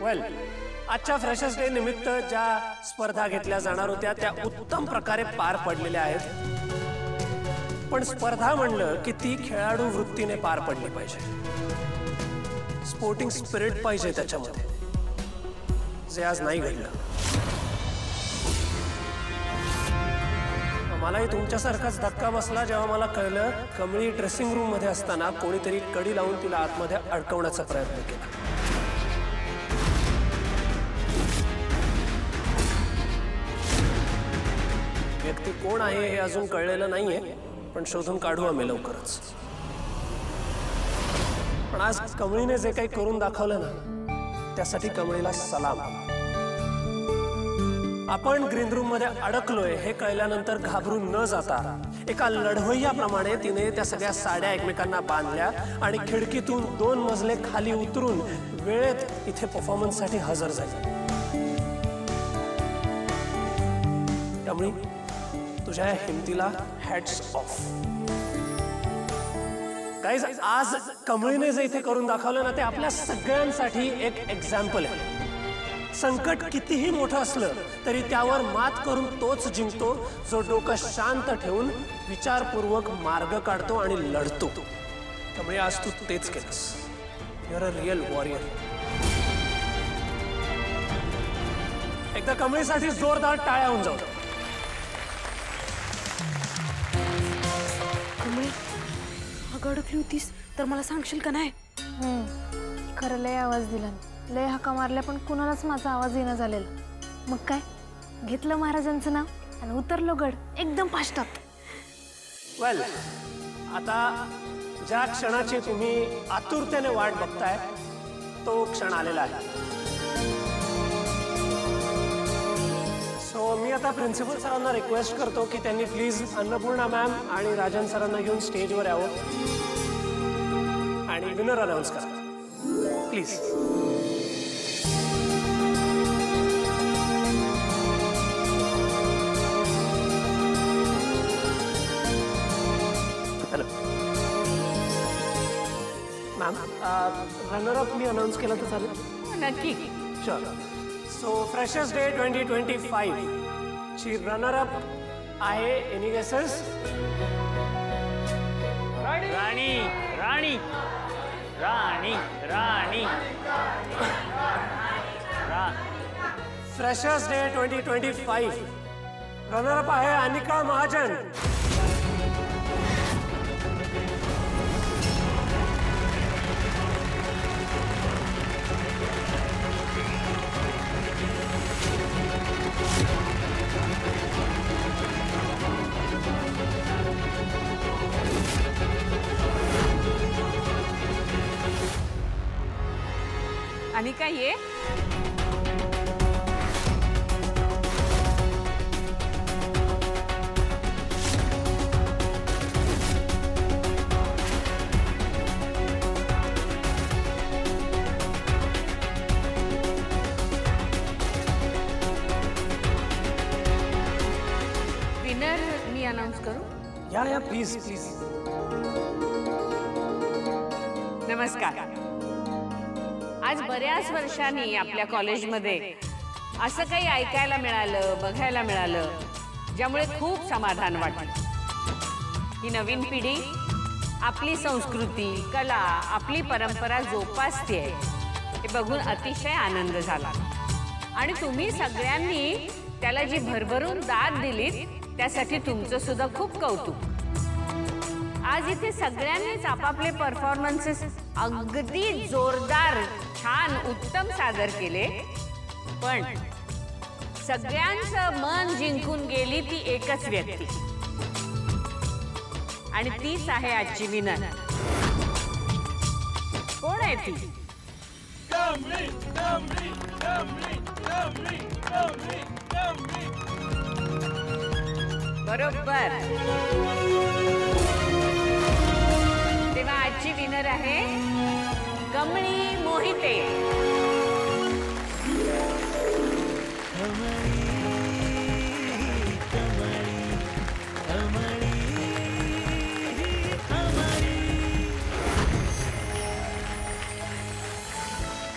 वेल, आजच्या freshers day निमित्त ज्या स्पर्धा घेतल्या जाणार होत्या त्या उत्तम प्रकारे पार पडलेल्या आहेत। पण स्पर्धा म्हणलं की ती खेळाडू वृत्तीने पार पडली पाहिजे, स्पोर्टिंग स्पिरिट पाहिजे त्याच्यामध्ये, जे आज नाही घडलं। मलाही तुमच्यासारखाच धक्का बसला जेव्हा मला कळलं कमळी ड्रेसिंग रूम मध्ये असताना कोणीतरी कडी लावून तिला आतमध्ये अडकवण्याचा प्रयत्न केला। व्यक्ती कोण आहे हे अजून कळलेलं नाहीये, पण शोधून काढू आम्ही लवकरच। पण आज कमळीने जे काही करून दाखवलं ना, त्यासाठी कमळीला सलाम। आपण ग्रीन रूम मध्ये अडकलोय हे कळल्यानंतर घाबरून न जाता एका लढवय्याप्रमाणे तिने त्या सगळ्या साड्या एकमेकांना बांधल्या आणि खिडकीतून 2 मजले खाली उतरून वेळेत इथे परफॉर्मन्स साठी हजर झाली। कमळी, तुझ्या हिमतीला हॅट्स ऑफ। गाइस, आज कमळीने जे इथे करून दाखवलं ना, ते आपल्या सगळ्यांसाठी एक एक्झाम्पल आहे। संकट कितीही मोठं असलं तरी त्यावर मात करून तोच जिंकतो जो डोकं शांत ठेवून विचारपूर्वक मार्ग काढतो आणि लढतो। त्यामुळे आज तू तेच केलंस। You are a real warrior. एकदा कमळीसाठी जोरदार टाळ्या होऊन जाऊ। अगं अडकली होतीस तर मला सांगशील का नाही? खरं लय आवाज दिला, लय हाका मारल्या, पण कुणालाच माझा आवाज येणं झालेला. मग काय, घेतलं महाराजांचं नाव आणि उतरलो गड एकदम फास्टात. वेल, आता ज्या क्षणाची तुम्ही आतुरतेने वाट बघताय तो क्षण आलेला आहे. सो मी आता प्रिन्सिपल सरांना रिक्वेस्ट करतो की त्यांनी प्लीज अन्नपूर्णा मॅम आणि राजन सरांना घेऊन स्टेजवर यावं आणि विनर अनाउन्स करा please. Hello ma'am, runner up me announce केलं तर चालेल? नक्की. शुअर. सो फ्रेशर्स डे 2025 ची रनर अप आहे, एनी गेसेस? राणी राणी राणी राणी फ्रेशर्स डे 2025 रनर अप आहे अनिका महाजन. अनिका ये. विनर मी अनाउन्स करू? या प्लीज प्लीज. नमस्कार. आज बऱ्याच वर्षांनी आपल्या कॉलेजमध्ये असं काही ऐकायला मिळालं, बघायला मिळालं, ज्यामुळे खूप समाधान वाटलं. ही नवीन पिढी आपली संस्कृती, कला, आपली परंपरा जोपासते हे बघून अतिशय आनंद झाला. आणि तुम्ही सगळ्यांनी त्याला जी भरभरून दाद दिलीत त्यासाठी तुमचं सुद्धा खूप कौतुक. आज इथे सगळ्यांनीच आपापले परफॉर्मन्सेस अगदी जोरदार, छान, उत्तम सादर केले. पण सगळ्यांचं मन जिंकून गेली ती एकच व्यक्ती आणि तीच आहे आजची विनर. कोण आहे ती? बरोबर. तेव्हा आजची विनर आहे कमळी मोहिते.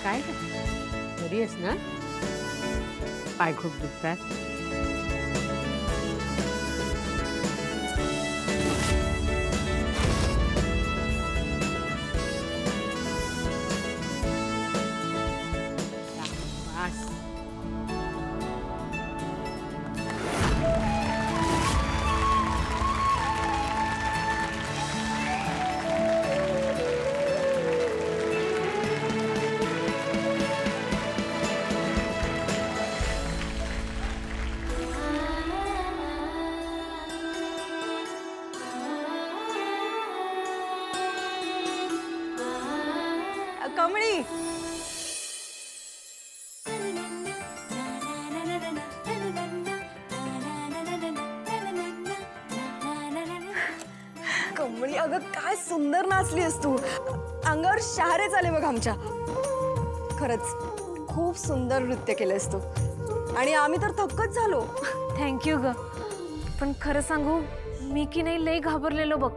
काय बरी आहेस ना? पाय खूप दुखतात. कमळी, कमळी अगं काय सुंदर नाचलीस तू. अंगावर शहारे झाले बघ आमच्या. खरंच खूप सुंदर नृत्य केलंस तू आणि आम्ही तर थक्कच झालो. थँक्यू ग. पण खरं सांगू, मी की नाही लय घाबरलेलो बघ.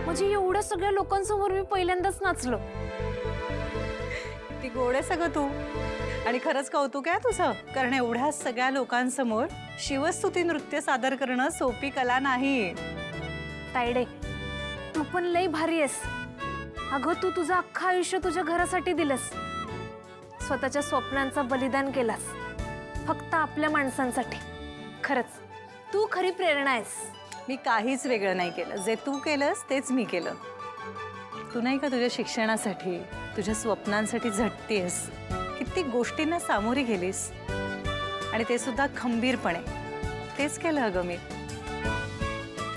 म्हणजे एवढ्या सगळ्या लोकांसमोर मी पहिल्यांदाच नाचलो. ती गोड आहे सगळं तू. आणि खरंच कौतुक आहे तुझं, कारण एवढ्या सगळ्या लोकांसमोर शिवस्तुती नृत्य सादर करणं सोपी कला नाही. तायडे, तू पण लय भारी आहेस. अगं तू तुझं अख्खं आयुष्य तुझ्या घरासाठी दिलंस. स्वतःच्या स्वप्नांचं बलिदान केलास फक्त आपल्या माणसांसाठी. खरंच तू खरी प्रेरणा आहेस. मी काहीच वेगळं नाही केलं. जे तू केलंस तेच मी केलं. तू नाही का तुझ्या शिक्षणासाठी, तुझ्या स्वप्नांसाठी झटतेस, किती गोष्टींना सामोरी गेलीस आणि ते सुद्धा खंबीरपणे. तेच केलं अगं मी.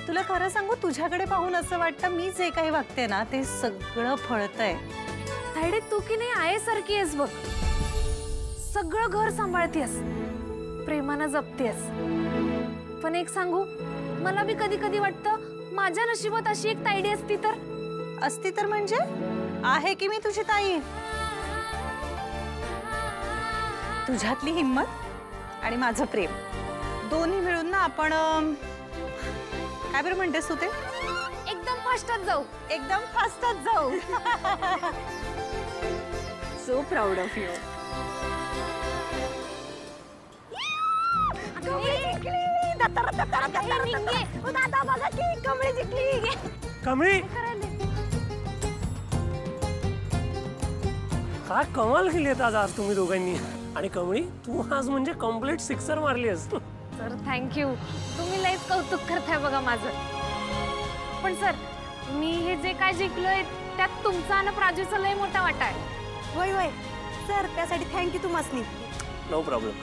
तुला खरं सांगू, तुझ्याकडे पाहून असं वाटतं मी जे काही वागते ना ते सगळं फळतंय. तायडे तू की नाही आईसारखी आहेस बघ. सगळं घर सांभाळतेस, प्रेमानं जपतेस. पण एक सांगू, मला बी कधी कधी वाटतं माझ्या नशिबात अशी एक तायडी असती तर. असती तर म्हणजे आहे की मी तुझी ताई. तुझ्यातली हिम्मत आणि माझं प्रेम दोन्ही मिळून ना आपण काय बरं म्हणतेस तू ते, एकदम फास्टात जाऊ. एकदम फास्टात जाऊ. So proud of you. Kamli काय कमाल केली आज तुम्ही दोघांनी. आणि कमळी तू आज म्हणजे कम्प्लीट सिक्सर मारली आहेस. Sir thank you. तुम्ही लयच कौतुक करताय बघा माझं. पण सर मी हे जे काय जिंकलोय त्यात तुमचा आणि प्राजूचा लय मोठा वाटा आहे. वय वय सर, त्यासाठी थँक्यू तुम्हाला. No problem.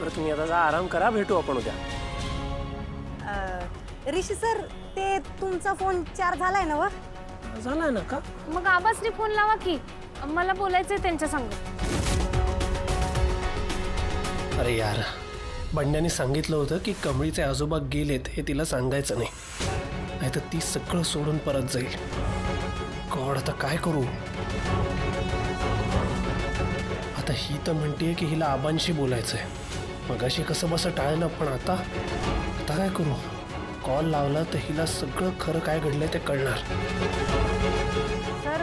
बरं तुम्ही आता जा, आराम करा, भेटू आपण उद्या. ऋषी सर, ते तुमचा फोन चार्ज झालाय ना? झालाय ना का? मग आबासने फोन लावा की, मला बोलायचंय त्यांच्या संग. अरे यार, बंड्याने सांगितलं होतं की कमळीचे आजोबा गेलेत हे तिला सांगायचं नाही, नाहीतर ती सगळं सोडून परत जाईल. गॉड, आता काय करू? आता ही तर म्हणतेय की हिला आबांशी बोलायचंय. मगाशी कसं बसं टाळलं, पण आता काय करू? कॉल लावला तर हिला सगळं खरं काय घडलंय ते कळणार. सर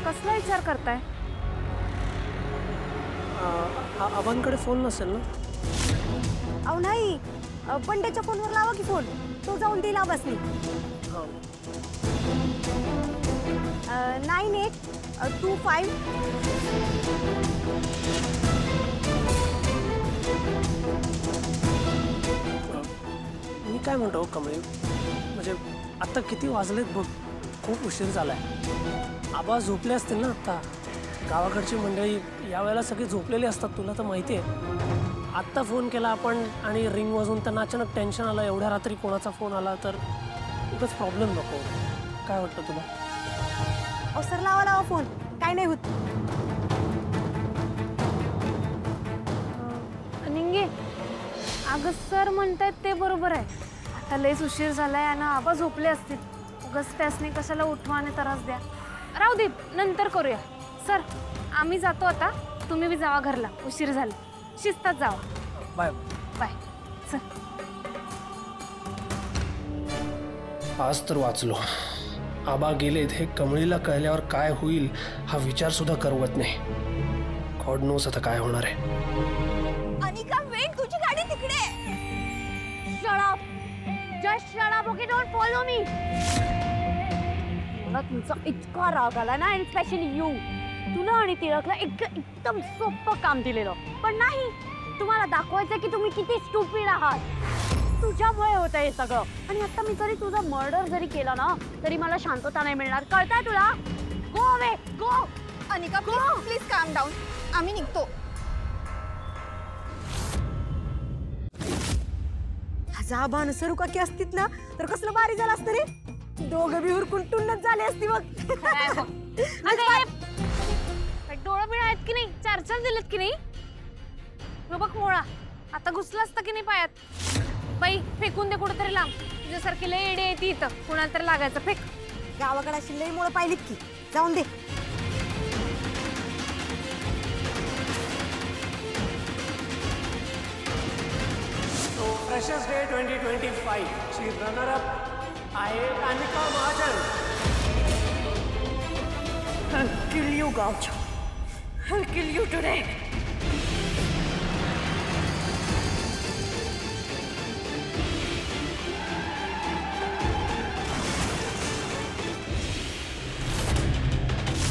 कसला विचार करताय? आबांकडे फोन नसेल ना? अहो नाही, बंड्याच्या फोनवर लावा की फोन, तो जाऊन दिला बसली. 9825. मी काय म्हणतो कमळी, म्हणजे आता किती वाजलेत बघ, खूप उशीर झालाय. आबा झोपले असतील ना आता. गावाकडची मंडळी यावेळेला सगळी झोपलेली असतात, तुला तर माहिती आहे. आत्ता फोन केला आपण आणि रिंग वाजून त्यांना अचानक टेन्शन आलं. एवढ्या रात्री कोणाचा फोन आला तर उगाच प्रॉब्लेम नको. काय वाटतं तुला? अहो सर, लावा फोन, काय नाही होत. निंगे, अगं सर म्हणतायत ते बरोबर आहे. आता लयच उशीर झालाय आणि आबा झोपले असतील. उगाच त्यासनी कशाला उठवा आणि त्रास द्या. राहू दे, नंतर करूया. सर आम्ही जातो आता, तुम्ही बी जावा घरला, उशीर झाला. शिस्तात जावा. Bye bye. सर आज तर वाचलो. आबा गेलेत हे कमळीला कळल्यावर काय होईल हा विचार सुद्धा करवत नाही. गॉड नोस आता काय होणार आहे. अनिका वेट, तुझी गाडी तिकडे. Shut up, just shut up. Okay, don't follow me. मला तुमचा इतका राग आला ना, अँड स्पेशली यू. तुला आणि तिळकला एकदम सोपं काम दिलेलं, पण नाही. तुम्हाला दाखवायचं की तुम्ही किती स्टुपिड आहात. तुझ्यामुळे होतं हे सगळं. आणि आता मी जरी तुझा मर्डर जरी केला ना, तरी मला शांतता नाही मिळणार. कळतंय तुला? Go away, go. Anika please काम डाऊन. आम्ही निघतो. जाबान सरू काकी असतीत ना तर कसलं भारी झालं असतं रे. दोघं बी हुरकून टुन्नच झाले असती बघ. डोळं बिळ आहेत की नाही? 4 दिलेत की नाही? बघ मोळा, आता घुसला असता की नाही पायात? बाई फेकून दे कुठेतरी लांब. तुझ्यासारखी लय एडी येते इथं, कुणाला तरी लागायचं. फेक. गावाकडे अशी लई मुळे पाहिलीत की, जाऊन दे. फ्रेशर्स डे 2025 ची रनर अप आहे Anika Mahajan. I'll kill you, Gaucho. I'll kill you today.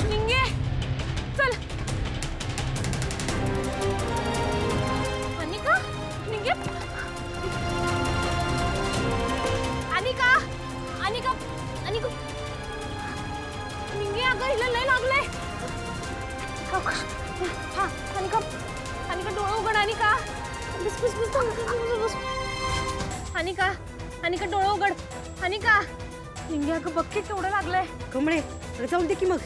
निंगे चल. अनिका, निंगे. अनिका. बस बस बस बस. अनिका अनिका डोळे उघड. अनिका लिंगी अगं बघ की केवढं लागलंय. कमळे जाऊन दे की मग.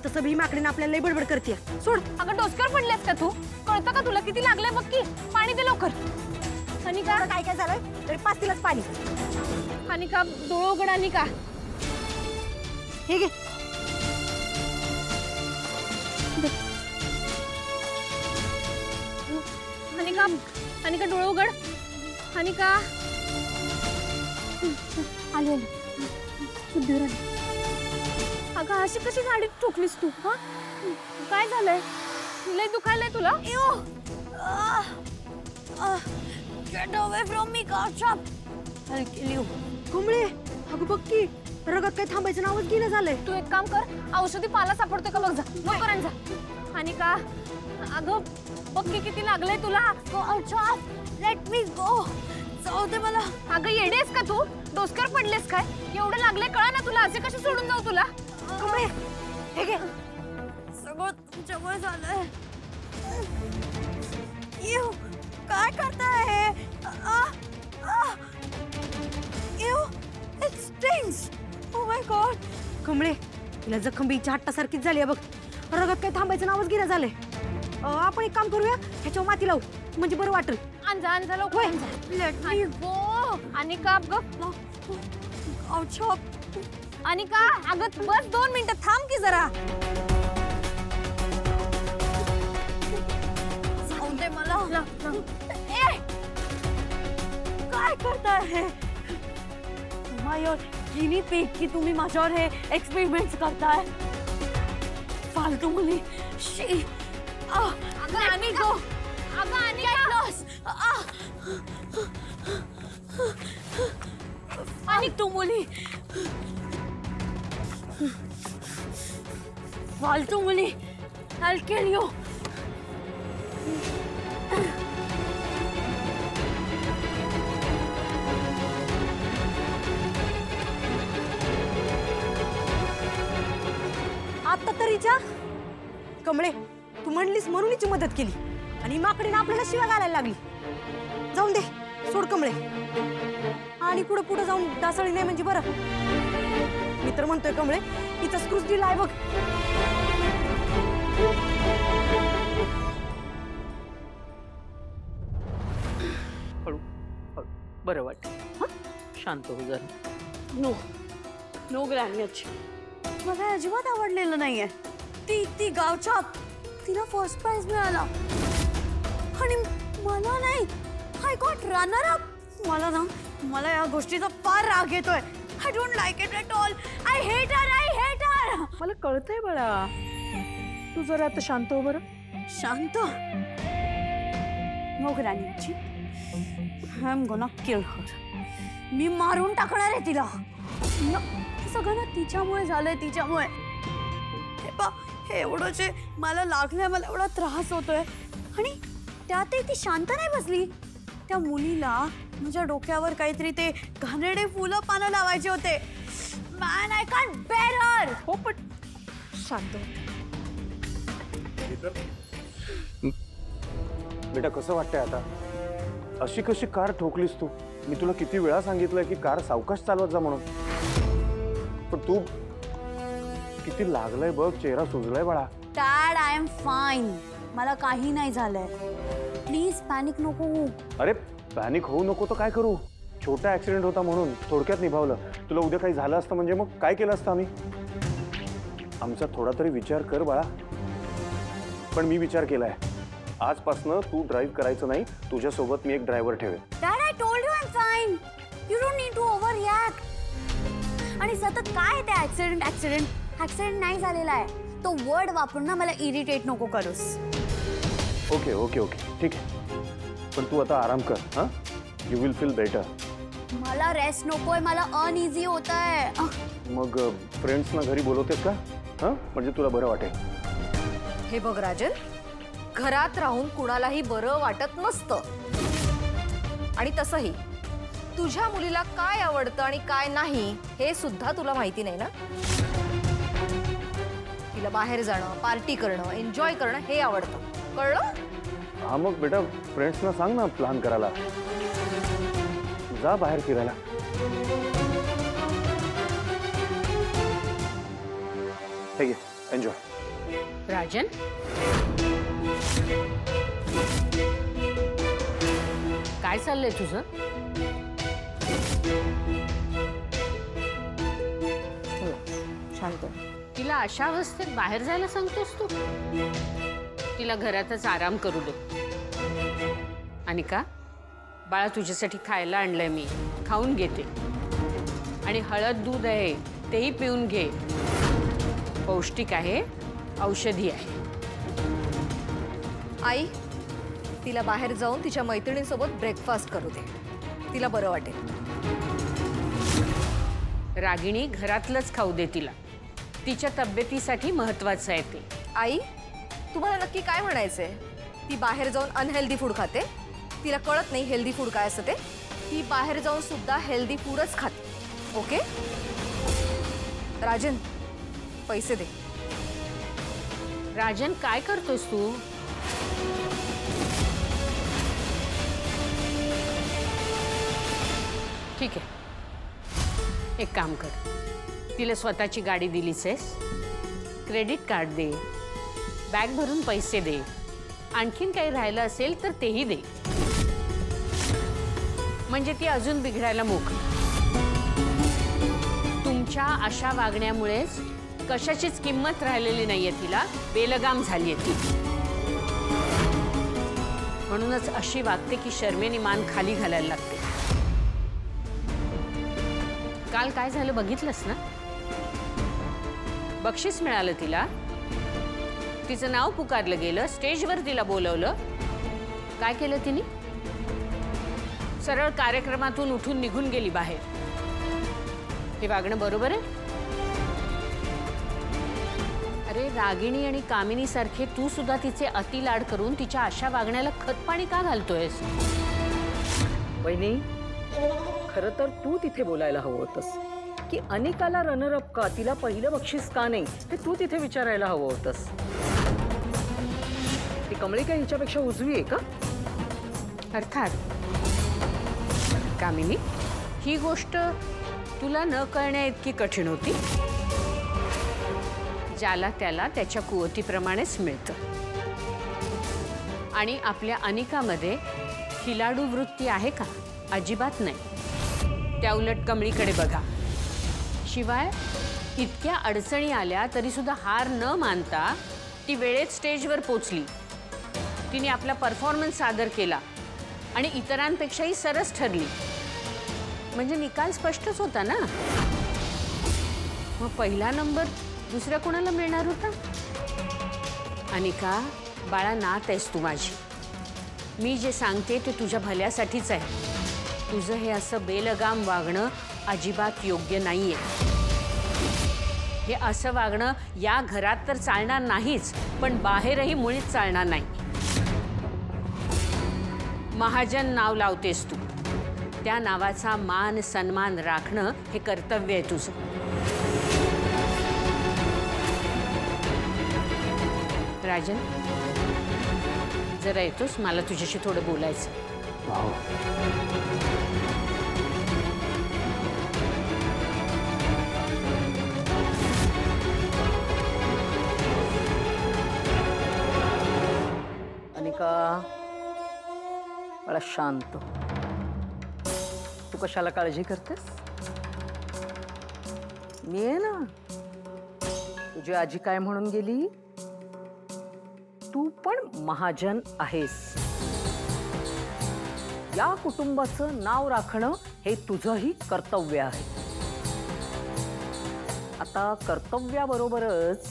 तसं भीम आकडे आपल्याला लय बडबड करते. सोड. अगं डोसक्यावर पडलेस का तू? कळतं का तुला किती लागलंय बघ की. पाणी दे लवकर. अनिका काय काय झालंय तरी 5 तिलाच पाणी. अनिका डोळे उघड. अनिका हे घे. अनिका अनिका डोळे उघड. अनिका आली आली शुद्धीवर आली. अगं अशी कशी गाडीत ठोकलीस तू? हा काय झालंय? लय दुखायलंय तुला? Get away from me, Kaushab. I'll kill you. Kumble अगं बघ की रगत काही थांबायचं नावच गेलं झालंय. तू एक काम कर, औषधी पाला सापडतोय का बघ जा. लवकर आण जा. अनिका अगं बघ की किती लागलंय तुला. लेट मी गो. जाऊ दे मला. अगं येडेस का तू? डोसक्यावर पडलेस काय? एवढं लागलंय कळा ना तुला. असे कसे सोडून जाऊ तुला? कुंबळे हे घे. सगळं तुमच्यामुळे झालंय. इव काय करताय हे? Ew it stings. Oh my god. कमळे तिला जखम बीच्या हट्टासारखीच झाली आहे बघ. रगत काय थांबायचं नावच गेलं झालंय. आपण एक काम करूया ह्याच्यावर माती लावू म्हणजे बरं वाटेल. आण जा लवकर. लेट मी गो. अनिका गं. अनिका अगं बस 2 मिनिटं थांब की जरा. जाऊ दे मला. काय करताय हे? माझ्यावर गिनी पिग की तुम्ही माझ्यावर हे एक्सपेरिमेंट्स करताय. फालतू मुली. शी. अगं अनिका. अगं अनिका. फालतू मुली. फालतू मुली. I'll kill you. आता तरीच्या कमळे तू म्हणलीस म्हणून हिची मदत केली आणि माकडीने आपल्याला शिव्या घालायला लागली. जाऊन दे सोड कमळे. आणि पुढे पुढे जाऊन डासळी नाही म्हणजे बरं. मी तर म्हणतोय कमळे हिचा स्क्रूज दिला आहे बघ. हळू हळू बरं वाटतं. शांत हो जरा. नो नो ग्रॅन्युअच. मला अजिबात आवडलेलं नाहीये. ती गावच्या तिला फर्स्ट प्राइज मिळाला आणि मला नाही. I got runner up. मला या गोष्टीचा फार राग येतोय. I don't like it at all. I hate her. मला कळतंय बाळा. तू जरा आता शांत हो बरं. शांत. नो ग्रॅन्युअची. I am gonna kill her. मी मारून टाकणार आहे तिला. सगळं ना तिच्यामुळे झालंय. तिच्यामुळे हे एवढं जे मला लागलंय. मला एवढा त्रास होतोय आणि त्यातही ती शांत नाही बसली. त्या मुलीला माझ्या डोक्यावर काहीतरी ते घाणेरडे फुलं पानं लावायचे होते. मॅन आय कांट बेअर हर. हो पण शांत. बेटा कसं वाटतंय आता? अशी कशी कार ठोकलीस तू? मी तुला किती वेळा सांगितलंय की कार सावकाश चालवत जा म्हणून. पण तू किती लागलंय बघ. चेहरा सुजलाय बाळा. Dad I am fine. मला काही नाही झालंय. प्लीज पॅनिक नको होऊ. अरे पॅनिक होऊ नको तर काय करू? छोटा ऍक्सिडेंट होता म्हणून थोडक्यात निभावलं. तुला उद्या काही झालं असतं म्हणजे मग काय केलं असतं आम्ही? आमचा थोडा तरी विचार कर बाळा. पण मी विचार केलाय. आजपासनं तू ड्राईव्ह करायचं नाही. तुझ्यासोबत मी एक ड्रायव्हर ठेवेन. Dad I told you I am fine. You don't need to overreact. आणि सतत काय ते ऍक्सिडेंट नाही झालेला आहे. तो वर्ड वापरून ना मला इरिटेट नको करूस. ओके ओके ओके ठीक आहे. पण तू आता आराम कर. हां यू विल फील बेटर. मला रेस्ट नकोय. मला अनइझी होत आहे. मग फ्रेंड्सना घरी बोलवतेस का? हां म्हणजे तुला बरं वाटेल. हे बघ राजन, घरात राहून कुणालाही बरं वाटत नसतं. आणि तसंही तुझ्या मुलीला काय आवडतं आणि काय नाही हे सुद्धा तुला माहिती नाही ना. तिला बाहेर जाणं, पार्टी करणं, एन्जॉय करणं हे आवडतं. कळलं? हा मग बेटा फ्रेंड्सना सांग ना प्लॅन करायला. जा बाहेर फिरायला. ठीक आहे, एन्जॉय. राजन, काय चाललंय तुझं? शांत. तिला अशा अवस्थेत बाहेर जायला सांगतोस तू? तिला घरातच आराम करू दे. आणि का बाळा, तुझ्यासाठी खायला आणलंय मी, खाऊन घेते. आणि हळद दूध आहे तेही पिऊन घे. पौष्टिक आहे, औषधी आहे. आई, तिला बाहेर जाऊन तिच्या मैत्रिणींसोबत ब्रेकफास्ट करू दे, तिला बरं वाटेल. रागिणी, घरातलंच खाऊ दे तिला, तिच्या तब्येतीसाठी महत्वाचं आहे ते. आई, तुम्हाला नक्की काय म्हणायचंय? ती बाहेर जाऊन अनहेल्दी फूड खाते, तिला कळत नाही हेल्दी फूड काय असतं ते. ती बाहेर जाऊन सुद्धा हेल्दी फूडच खाते. ओके राजन, पैसे दे. राजन, काय करतोस तू? ठीक आहे, एक काम कर, तिला स्वतःची गाडी दिलीस आहेस, क्रेडिट कार्ड दे, बॅग भरून पैसे दे, आणखीन काही राहिलं असेल तर तेही दे. म्हणजे ती अजून बिघडायला मोकळी. तुमच्या अशा वागण्यामुळेच कशाचीच किंमत राहिलेली नाहीये तिला, बेलगाम झालीये ती. म्हणूनच अशी वागते की शर्मेने मान खाली घालायला लागते. काल काय झालं बघितलंस ना? बक्षीस मिळालं तिला, तिचं नाव पुकारलं गेलं, स्टेजवर तिला बोलवलं. काय केलं तिने? सरळ कार्यक्रमातून उठून निघून गेली बाहेर. हे वागणं बरोबर आहे? अरे रागिणी आणि कामिनी सारखे तू सुद्धा तिचे अति लाड करून तिच्या अशा वागण्याला खतपाणी का घालतोयस? वहिनी, खरं तर तू तिथे बोलायला हवं होतंस की अनिकाला रनरअप का, तिला पहिलं बक्षीस का नाही, ते तू तिथे विचारायला हवं होतंस. ती कमळी काय हिच्यापेक्षा उजवी आहे का? अर्थात. कामिनी, ही गोष्ट तुला न कळण्या इतकी कठीण होती. ज्याला त्याला त्याच्या कुवतीप्रमाणेच मिळतं. आणि आपल्या अनिकामध्ये खिलाडू वृत्ती आहे का? अजिबात नाही. त्या उलट कमळीकडे बघा. शिवाय इतक्या अडचणी आल्या तरी सुद्धा हार न मानता ती वेळेत स्टेजवर पोचली. तिने आपला परफॉर्मन्स सादर केला आणि इतरांपेक्षाही सरस ठरली. म्हणजे निकाल स्पष्टच होता ना. मग पहिला नंबर दुसऱ्या कोणाला मिळणार होता? अनिका बाळा, नात आहेस तू माझी. मी जे सांगते ते तुझ्या भल्यासाठीच आहे. तुझं हे असं बेलगाम वागणं अजिबात योग्य नाहीये. हे असं वागणं या घरात तर चालणार नाहीच, पण बाहेरही मुळीच चालणार नाही. महाजन नाव लावतेस तू, त्या नावाचा मान सन्मान राखणं हे कर्तव्य आहे तुझं. राजन, जरा येतोस? मला तुझ्याशी थोडं बोलायचं. अनिका मला शांत. तू कशाला काळजी करतेस? मी आहे ना. तुझी आजी काय म्हणून गेली? तू पण महाजन आहेस. या कुटुंबाचं नाव राखणं हे तुझंही कर्तव्य आहे. आता कर्तव्याबरोबरच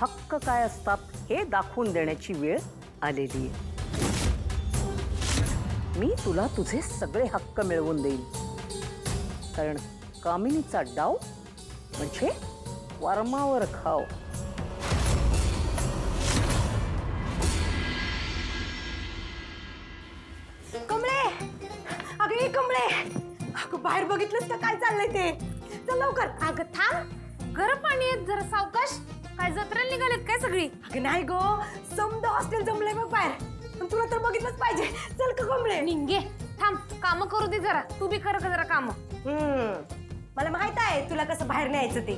हक्क काय असतात हे दाखवून देण्याची वेळ आलेली आहे. मी तुला तुझे सगळे हक्क मिळवून देईन. कारण कामिनीचा डाव म्हणजे वर्मावर खाव. कमळे, अगं ये कमळे, अगं बाहेर बघितलंस का काय चाललंय ते? चल लवकर. अगं थांब, गरम पाणी येत, जरा सावकाश. काय जत्रा निघालेत काय सगळी? अगं नाही गो, समद हॉस्टेल जमलंय बघ बाहेर. पण तुला तर बघितलंच पाहिजे. चल का कमळे. निंगे थांब, काम करू दे जरा. तू बी कर जरा काम. मला माहित आहे तुला कसं बाहेर न्यायचं ते.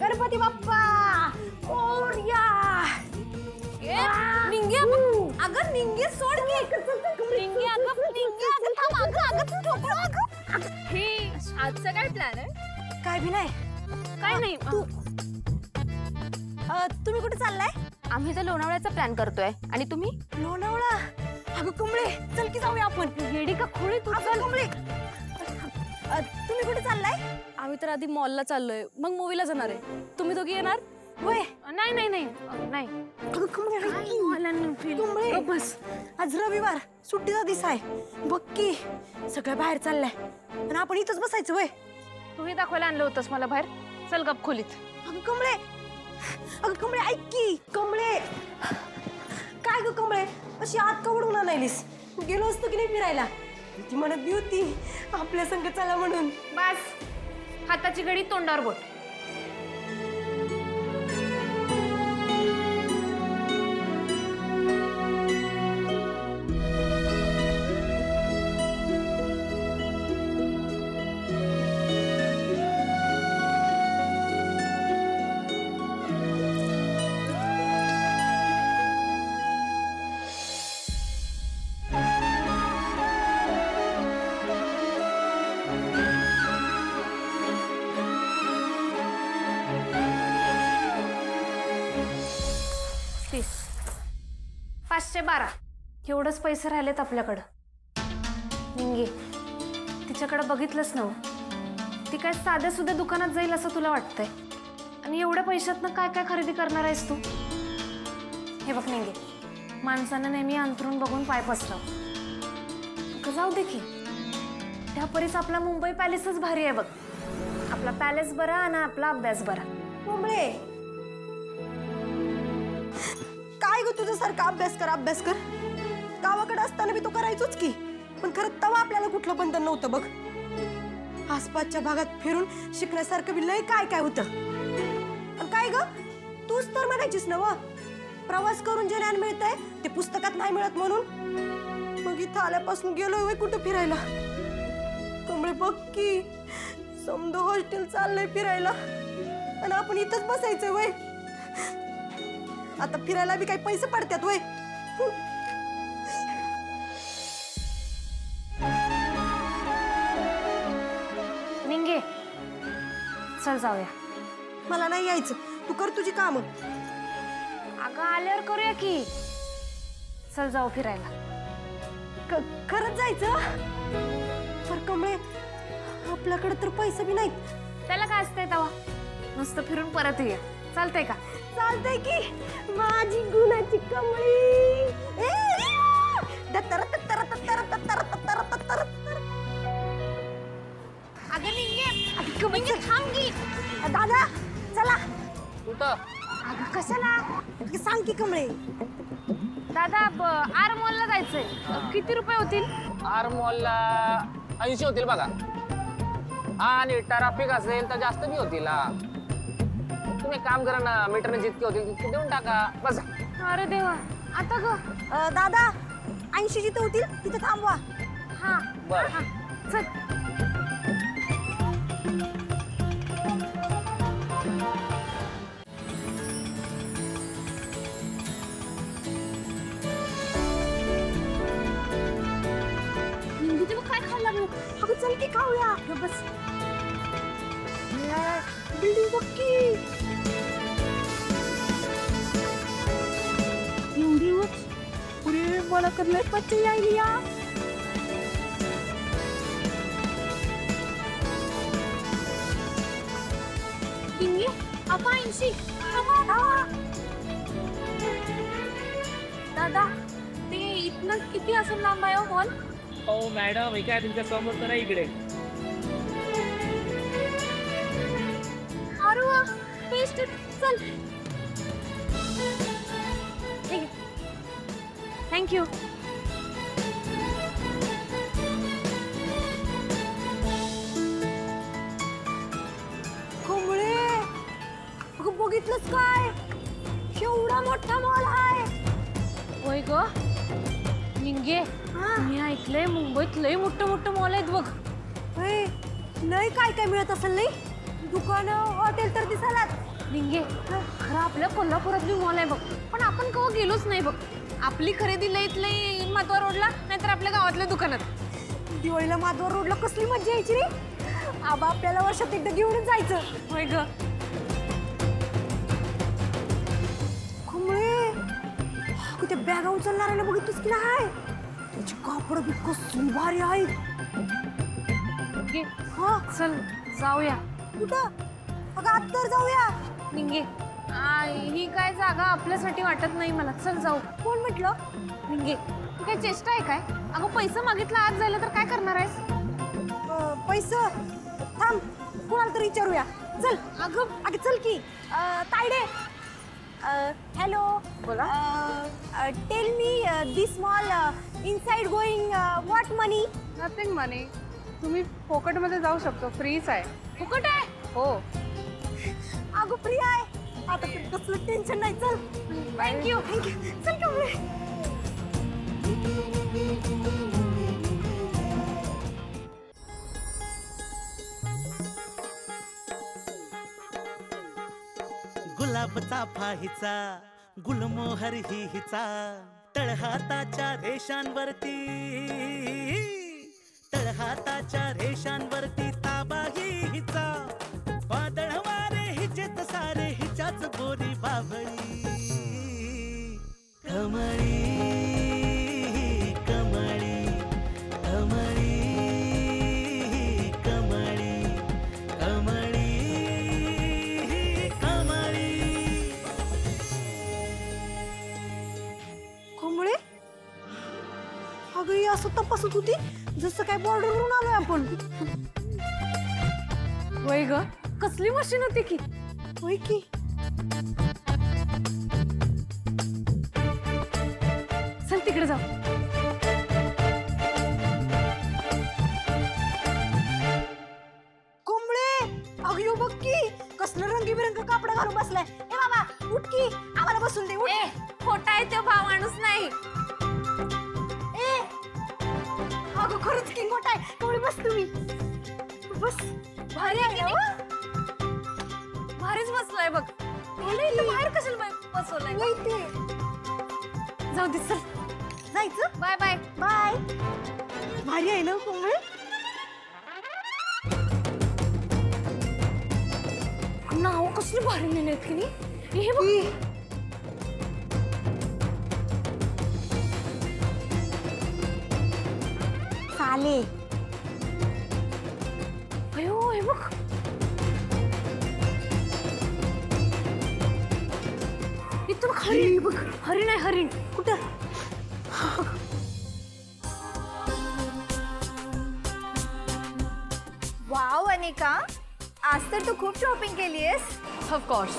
गणपती बाप्पा मोरया. निंगे अगं निंगे सोड की. निंगे अगं थांब. अगं तू ठोकळा. अगं हे आजचा काय प्लॅन आहे? काय बी नाही. काय नाही. तुम्ही कुठे चाललाय? आम्ही तर लोणावळ्याचा प्लॅन करतोय. आणि तुम्ही? लोणावळा. अगं कमळे चल की जाऊया आपण. येडी का खोळी तू? अगं कमळे तुम्ही कुठे चाललाय? आम्ही तर आधी मॉलला चाललोय, मग मूवीला जाणार आहे. तुम्ही दोघी येणार? होय. नाही. अगं कमळे बस. आज रविवार सुट्टीचा दिवस आहे. बघ की सगळं बाहेर चाललंय आणि आपण इथंच बसायचं. वय तूही दाखवायला आणलं होतंस मला बाहेर. चल गप खोलीत. अगं कमळे ऐक की. कमळे काय ग कमळे अशी आत का उडून आणायलीस? गेलो असतो की नाही फिरायला. ती म्हणत बी होती आपल्या संग चला म्हणून. बस हाताची घडी तोंडावर बोट. एवढंच पैसे राहिलेत आपल्याकडं. निंगे तिच्याकडे बघितलंच नव्ह. ती काय साध्या सुद्धा दुकानात जाईल असं तुला वाटतंय? आणि एवढ्या पैशातनं काय काय खरेदी करणार आहेस तू? हे बघ निंगे, माणसानं नेहमी अंतरून बघून पाय पसराव. जाऊ दे की. त्या परीस आपला मुंबई पॅलेसच भारी आहे बघ. आपला पॅलेस बरा आणि आपला अभ्यास बरा. मुंबई काय ग तुझं सारखा अभ्यास कर. गावाकडे असताना मी तो करायचोच की. पण खरं तेव्हा आपल्याला कुठलं बंधन नव्हतं बघ. आसपासच्या भागात फिरून शिकण्यासारखं बी लय काय काय होतं. आणि काय ग तूच तर म्हणायचीस ना व प्रवास करून जे ज्ञान मिळतंय ते पुस्तकात नाही मिळत म्हणून. मग इथं आल्यापासून गेलोय वय कुठं फिरायला. कमळे बघ की समजा हॉस्टेल चाललंय फिरायला आणि आपण इथंच बसायचं वय. आता फिरायला बी काही पैसे पडतात वय. निंगे चल जाऊया. मला नाही यायचं. तू कर तुझी काम. अगं आल्यावर करूया की. चल जाऊ फिरायला. खरंच जायचं? पर कमळे आपल्याकडे तर पैसे बी नाहीत. त्याला काय असतंय तेव्हा? नुसतं फिरून परत ये. चालतंय का? चालतंय की माझी गुणाची कमळी. अगं निंगे थांब की. दादा चला. कुठं? अगं कशाला सांग की कमळे. दादा आर मॉलला जायचंय. किती रुपये होतील? आर मॉलला 80 होतील बघा. आणि ट्रॅफिक असेल तर जास्त बी होतील. तुम्ही काम करा ना, मीटरने जितके होतील तितके देऊन टाका बस. अरे देवा आता ग. दादा 80 जिथे होतील तिथे थांबवा. हा बरं. चल. काय खायला लागलो? अगं चल की खाऊया. बस. बिल्डिंग बघ की. एवढीच पुरे मला करले पच्ची यायली या. निंगे आपण 80. दादा ते इथनं किती असं लांब आहे मॉल? हो मॅडम हे काय तुमच्या समोर तर नाही इकडे. अरे वा बेस्ट. चल. थँक्यू. कमळे अगं बघितलंस काय? एवढा मोठा मॉल आहे. होय ग. निंगे मी ऐकलंय मुंबईत लय मोठं मोठं मॉल आहेत बघ. नाही काय काय मिळत असेल नाही दुकानं हॉटेल तर दिसायलात निंगे खरं आपल्या कोल्हापुरातली मॉल आहे बघ पण आपण कवा गेलोच नाही बघ. आपली खरेदी लईत लई माधवा रोडला नाहीतर आपल्या गावातल्या दुकानात. दिवाळीला माधव रोडला कसली मज्जा यायची रे. आबा आपल्याला वर्षात एकदा घेऊनच जायचं. होय ग. खमळे त्या बॅगा उचलणाऱ्याला बघितलीस की नाही. त्याची कापड बी कसली भारी आहेत. हा चल जाऊया. कुठं? अगं आत तर जाऊया. निंगे ही काय जागा आपल्यासाठी वाटत नाही मला. चल जाऊ. कोण म्हटलं? निंगे तू काय चेष्टा आहे काय? अगं पैसा मागितला आत जायला तर काय करणार आहेस? पैसा थांब कोणाला तरी विचारूया. चल. अगं चल की. तायडे हॅलो. बोला. Tell me this mall inside going what money? Nothing money. तुम्ही फोकटमध्ये जाऊ शकतो. फ्रीच आहे. फुकट आहे? हो. अगं फ्री आहे. आता कसलं टेन्शन नाही. चल. थँक्यू. चल कमळे. गुलाबचा फाहीचा गुलमोहर ही हिचा तळहाताच्या रेषांवरती तळहाताच्या रेषांवरती ताबा ही हिचा वादळ वारे हिचेत सारे हिच्याच बोरी बाभळी कमळी कमळी कमळी कमळी कमळी कमळी. कमळे अगं ही असं तपासत होती जसं काय बॉर्डरवरून आलोय आपण. होय ग. कसली मशीन होती की. होय की. चल तिकडे जाऊ. कोंबळे अगं यो बघ की कसलं रंगीबिरंग कापड घालून बसलाय. ए बाबा उठ की आम्हाला बसून दे. उठ. खोटा आहे तो भाव माणूस नाही. ए अगं खरंच की मोठा आहे. कोंबळे बस तुम्ही बस. भारी आहे की नाही? भारीच बसलाय बघ. बाहेर कशाला बसवलंय? जाऊ दे चल. जायचं. Bye bye. बाय. भारी आहे ना कोंबळे. नाव कसली भारी लिहिलेत की नाही. हे बघ. चाले. अयो हे बघ. इथं हरिण बघ. हरिण आहे हरिण. कुठं? वाव अनिका आज तर तू खूप शॉपिंग केली आहेस. ऑफकोर्स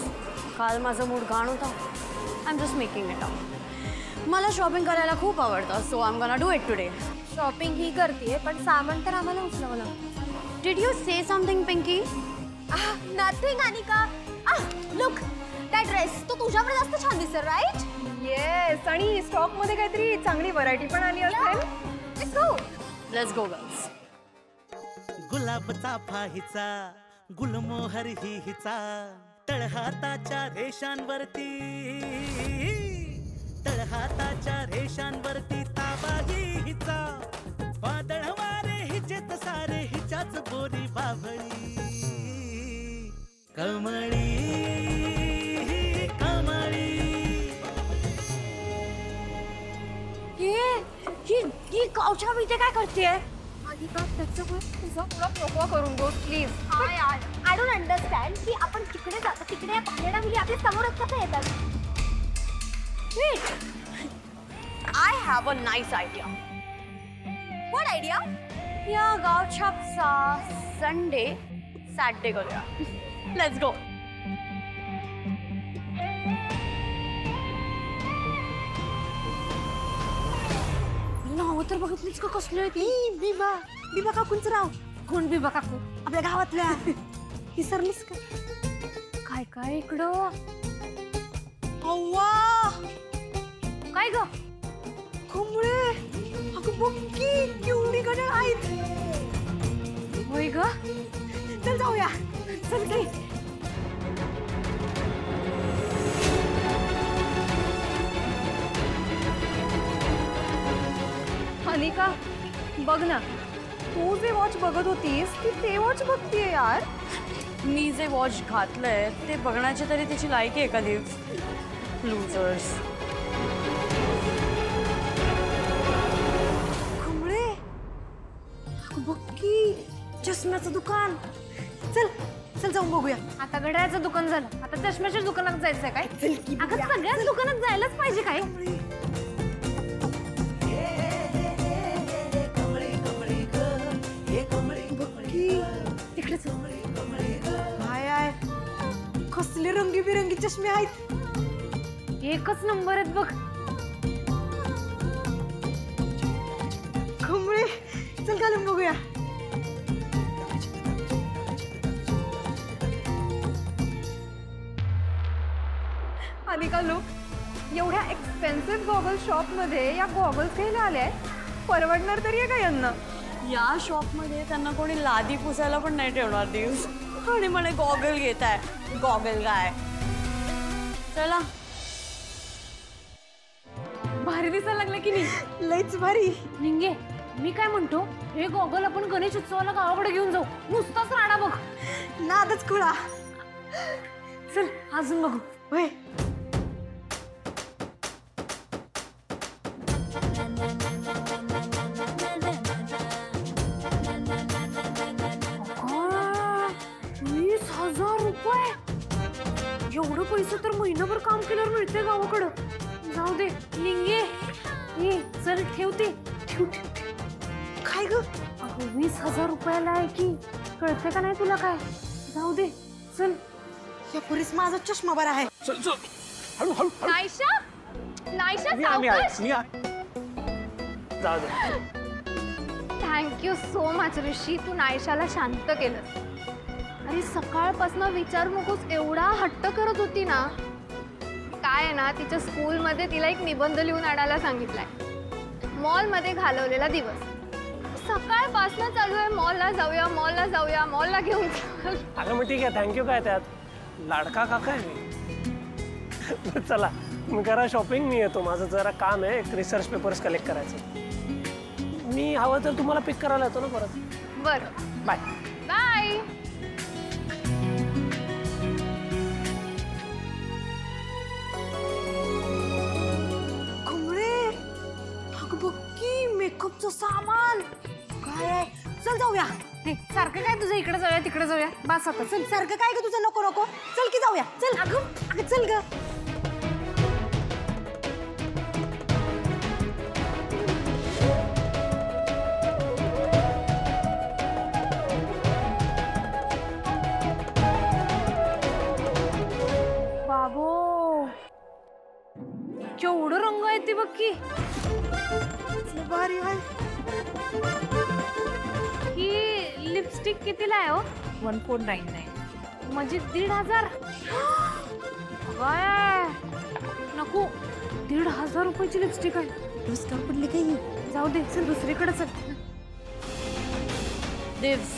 काल माझा मूड घाण होता. I am just making it out. मला शॉपिंग करायला खूप आवडतं so I am gonna do it today. Shopping ही करते पण सामान तर आम्हाला उचलावं लागतं. Did you say something Pinky? Nothing Anika. Look that dress तो तुझ्यावर जास्त छान दिसतो राईट. येस आणि स्टॉक मध्ये काहीतरी चांगली व्हरायटी पण आली असेल. Let's go. Let's go girls. गुलाबचा फाहीचा गुलमोहर ही हिचा तळहाताच्या रेषांवरती तळहाताच्या रेषांवरती ताबा ही हिचा वादळ वारे हिचेत सारे हिच्याच बोरी बाभळी कमळी कमळी. ही गावच्या इथे काय करतेय? अनिका त्याच्यामुळे तुझा पुरा प्रोपा करून go please. I don't understand की आपण तिकडे जातो तिकडे या पाण्याला मुली आपल्या समोरच कसं येतात. I have a nice idea. What idea? या गावछापचा संडे सॅटर्डे करूया. Let's go. नाव तर बघितलीच का कसली आहे ती? बिबा बिबा काकूंचं नाव. कोण बिबा काकू? आपल्या गावातल्या. विसरलीस का? काय काय इकडं? अव्वा काय ग? कमळे अगं बघ की केवढी घड्याळ आहेत. होय ग, चल जाऊया. चल की. अनिका बघ ना, तू जे वॉच बघत होतीस ती ते वॉच बघतीये यार. मी जे वॉच घातलंय ते बघण्याची तरी तिची लायकी आहे का देव? लूजर्स. कमळे अगं बघ की चष्म्याचं दुकान. चल चल जाऊन बघूया. आता घड्याळाचं दुकान झालं, आता चष्म्याच्या दुकानात जायचंय काय? अगं सगळ्याच दुकानात जायलाच पाहिजे काय? तिकडेच हाय हाय कसले रंगीबिरंगी चष्मे आहेत. एकच नंबर आहेत बघ. कमळे चल घालून बघूया. अनिका लुक, एवढ्या एक्सपेन्सिव्ह गॉगल शॉप मध्ये या गॉगल्स घ्यायला आल्या. परवडणार तरी आहे का यांना? या शॉपमध्ये त्यांना कोणी लादी पुसायला पण नाही ठेवणार दिवस. आणि म्हणे गॉगल घेताय. गॉगल काय? चला. भारी दिसायला लागलं की नाही? लईच भारी. निंगे, मी काय म्हणतो, हे गॉगल आपण गणेश उत्सवाला गावाकडे घेऊन जाऊ. नुसताच राडा बघ. नादच खुळा. चल अजून बघू. होय. एवढं पैसे तर महिनाभर काम केल्यावर मिळते गावाकडं. जाऊ दे लिंगे. ए चल ठेवते. ठेव काय ग? अगं 20,000 रुपयाला आहे की, कळते का नाही तुला काय? जाऊ दे चल. या पुरीस माझा चष्मा बरा आहे. चल चल हळू हळू. नायशा, नायशा सावकाश. जाऊ दे. थँक्यू सो मच ऋषी, तू नायशाला शांत केलंस. अरे सकाळपासून विचारू नकोस, एवढा हट्ट करत होती ना. काय आहे ना, तिच्या स्कूलमध्ये तिला एक निबंध लिहून आणायला सांगितलाय. मॉलमध्ये घालवलेला दिवस. सकाळपासून चालू आहे, मॉलला जाऊया, मॉलला जाऊया, मॉलला घेऊन चल. अगं मग ठीक आहे, थँक्यू. काय त्यात लाडका काका आहे मी. चला मी करा शॉपिंग. मी येतो, माझं जरा काम आहे, एक रिसर्च पेपर्स कलेक्ट करायचं. मी हवं तर तुम्हाला पिक करायला येतो ना परत. बरं बाय बाय. मेकअपचं सामान काय आहे. चल जाऊया. सारखं काय तुझं इकडे जाऊया तिकडे जाऊया. बस आता चल. सारखं काय ग तुझं? नको नको, चल की जाऊया. चल अगं चल ग. बाबो केवढं रंग आहे ती बघ की. भारी आहे. ही लिपस्टिक कितीला आहे हो? 1499. म्हणजे 1,500. नको, 1,500 रुपयाची लिपस्टिक आहे. पुरस्कार पडले काही. जाऊ दे चल दुसरीकडे चल. दिव्स.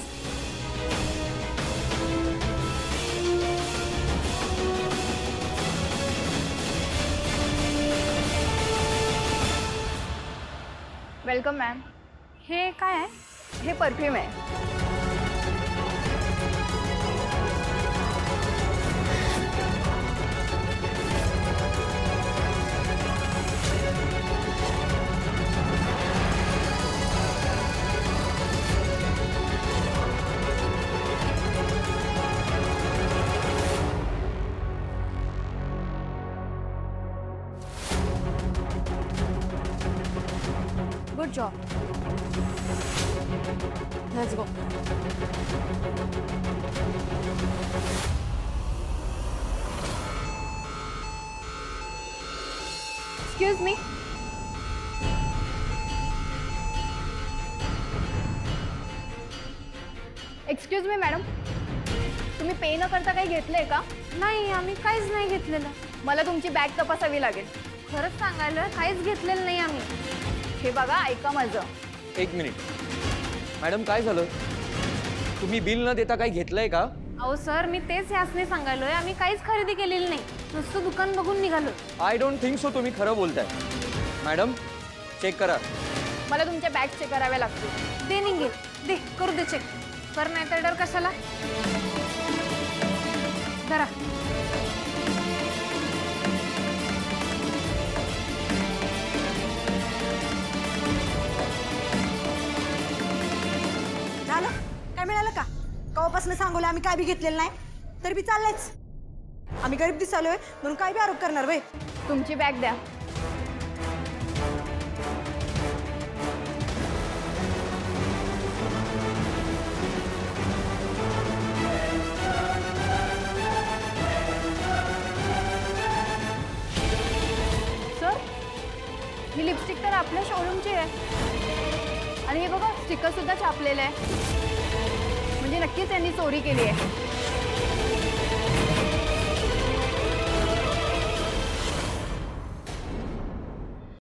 Welcome ma'am. हे काय आहे? हे परफ्यूम आहे. Good job. Let's go. Excuse me. Excuse me madam, तुम्ही पे न करता काही घेतलंय का? नाही, आम्ही काहीच नाही घेतलेलं. मला तुमची बॅग तपासावी लागेल. खरंच सांगायला काहीच घेतलेलं नाही आम्ही. हे बघा, ऐका माझं. एक मिनिट मॅडम, काय झालं? तुम्ही बिल न देता काही घेतलंय का? अहो सर, मी तेच ह्यासने सांगायलोय, आम्ही काहीच खरेदी केलेली नाही, नुसतं दुकान बघून निघालो. आय डोंट थिंक सो तुम्ही खरं बोलताय. मॅडम चेक करा. मला तुमच्या बॅग चेक कराव्या लागतील. दे निघेल, दे करू दे चेक. कर नाही तर डर कशाला. धरा. झालं काय मिळालं का? कवापासून सांगवलं आम्ही काय बी घेतलेलं नाही, तर बी चाललंयच. आम्ही गरीब दिसालोय म्हणून काय बी आरोप करणार वे? तुमची बॅग द्या. सर, ही लिपस्टिक तर आपल्या शोरूमची आहे आणि हे बघा स्टिकर सुद्धा छापलेलं आहे, म्हणजे नक्कीच यांनी चोरी केली आहे.